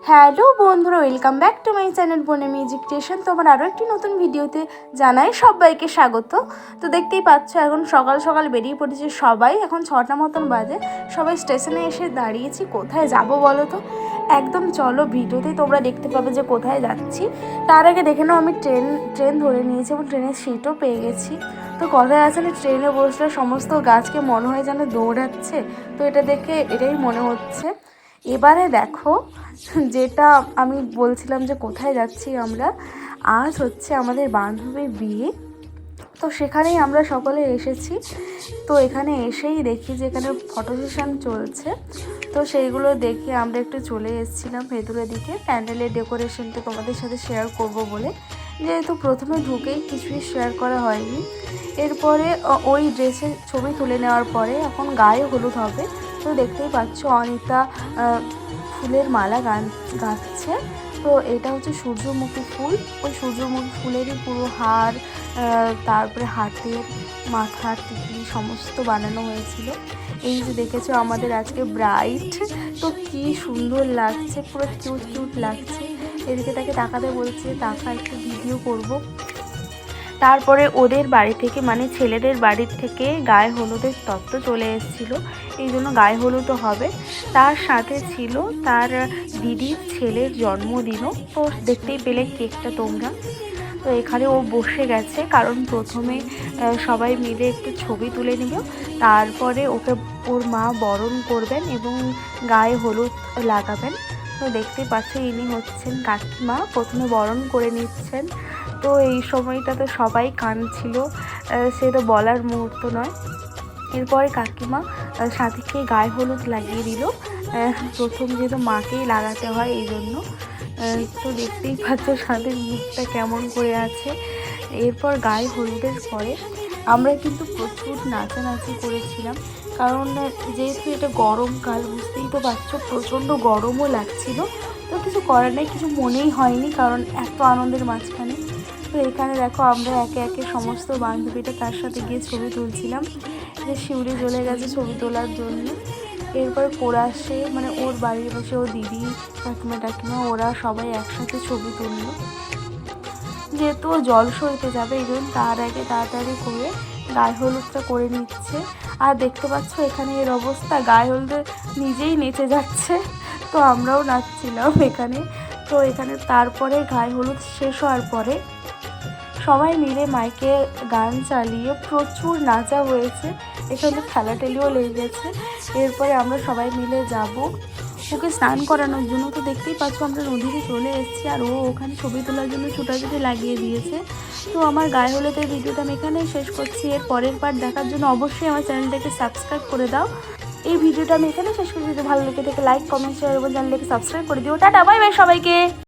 Hello বন্ধুরা, welcome back to my channel বনে music station. তোমার আরও একটি নতুন ভিডিওতে জানাই সবাইকে স্বাগত। তো দেখতেই পাচ্ছ এখন সকাল সকাল বেরিয়ে পড়েছে সবাই। এখন 6টা মতন বাজে, সবাই স্টেশনে এসে দাঁড়িয়েছি। কোথায় যাব বলো তো? একদম চলো ভিডিওতেই তোমরা দেখতে পাবে যে কোথায় যাচ্ছি। তার আগে দেখে নাও, আমি ট্রেন ধরে নিয়েছি এবং ট্রেনের সিটও পেয়ে গেছি। তো কথায় আছে না, ট্রেনে বসলে সমস্ত গাছকে মনে হয় যেন দৌড়াচ্ছে। তো এটা দেখে এটাই মনে হচ্ছে। এবারে দেখো, যেটা আমি বলছিলাম যে কোথায় যাচ্ছি আমরা, আজ হচ্ছে আমাদের বান্ধবীর বিয়ে। তো সেখানেই আমরা সকলে এসেছি। তো এখানে এসেই দেখি যে এখানে ফটো সেশন চলছে। তো সেইগুলো দেখে আমরা একটু চলে এসেছিলাম ভেতরের দিকে, প্যান্ডেলের ডেকোরেশনটা তোমাদের সাথে শেয়ার করব বলে, যেহেতু প্রথমে ঢুকেই কিছুই শেয়ার করা হয়নি। এরপরে ওই ড্রেসের ছবি তুলে নেওয়ার পরে এখন গায়ে হলুদ হবে। তো দেখতেই পাচ্ছ অনিতা ফুলের মালা গাঁথছে। তো এটা হচ্ছে সূর্যমুখী ফুল। ওই সূর্যমুখী ফুলেরই পুরো হার, তারপরে হাতের মাথার টিকলি সমস্ত বানানো হয়েছিল। এই যে দেখেছো আমাদের আজকে ব্রাইড, তো কি সুন্দর লাগছে, পুরো কিউট কিউট লাগছে। এদিকে তাকে তাকাতে বলছে, টাকা একটু ভিডিও করব। তারপরে ওদের বাড়ি থেকে, মানে ছেলেদের বাড়ির থেকে গায়ে হলুদের তত্ত্ব চলে এসেছিলো, এই জন্য গায়ে হলুদও হবে। তার সাথে ছিল তার দিদির ছেলের জন্মদিনও। তো দেখতেই পেলে কেকটা তোমরা। তো এখানে ও বসে গেছে, কারণ প্রথমে সবাই মিলে একটু ছবি তুলে নিল, তারপরে ওকে ওর মা বরণ করবেন এবং গায়ে হলুদ লাগাবেন। তো দেখতেই পাচ্ছ ইনি হচ্ছেন কাকিমা, প্রথমে বরণ করে নিচ্ছেন। তো এই সময়টা তো সবাই কাঁদছিল, সে তো বলার মুহূর্ত নয়। এরপরে কাকিমা সাথীকে গায়ে হলুদ লাগিয়ে দিল। প্রথম যেহেতু মাকেই লাগাতে হয় এই জন্য। তো দেখতেই পাচ্ছ সাথীর মুখটা কেমন করে আছে। এরপর গায়ে হলুদের পরে আমরা কিন্তু প্রচুর নাচানাচি করেছিলাম, কারণ যেহেতু এটা গরমকাল, বুঝতেই তো পারছো প্রচণ্ড গরমও লাগছিল। তো কিছু করার নেই, কিছু মনেই হয়নি, কারণ এত আনন্দের মাঝখানে। তো এখানে দেখো আমরা একে একে সমস্ত বান্ধবীটা তার সাথে গিয়ে ছবি তুলছিলাম। যে শিউরে চলে গেছে ছবি তোলার জন্য। এরপর কোরাসে, মানে ওর বাড়ির বসে ও দিদি টাকিমা ওরা সবাই একসাথে ছবি তুললো। যেহেতু ও জল সইতে যাবে, এই জন্য তার আগে তাড়াতাড়ি করে গায়ে হলুদটা করে নিচ্ছে। আর দেখতে পাচ্ছ এখানে এর অবস্থা, গায়ে হলুদে নিজেই নেচে যাচ্ছে। তো আমরাও নাচছিলাম এখানে। তো এখানে তারপরে গায়ে হলুদ শেষ হওয়ার পরে সবাই মিলে মাইকে গান চালিয়ে প্রচুর নাচা হয়েছে। এখানে ঠেলাঠেলিও লেগে গেছে। এরপরে আমরা সবাই মিলে যাব ওকে স্নান করানোর জন্য। তো দেখতেই পাচ্ছ আমরা নদীতে চলে এসেছি, আর ও ওখানে ছবি তোলার জন্য ছুটাছুটি লাগিয়ে দিয়েছে। তো আমার গায়ে হলুদের ভিডিওটা আমি এখানেই শেষ করছি। এর পরের পার্ট দেখার জন্য অবশ্যই আমার চ্যানেলটাকে সাবস্ক্রাইব করে দাও। এই ভিডিওটা আমি এখানে শেষ করছি। যদি ভালো লেগে থাকে লাইক, কমেন্ট, শেয়ার এবং চ্যানেলটাকে সাবস্ক্রাইব করে দিও। টাটা, বাই বাই সবাইকে।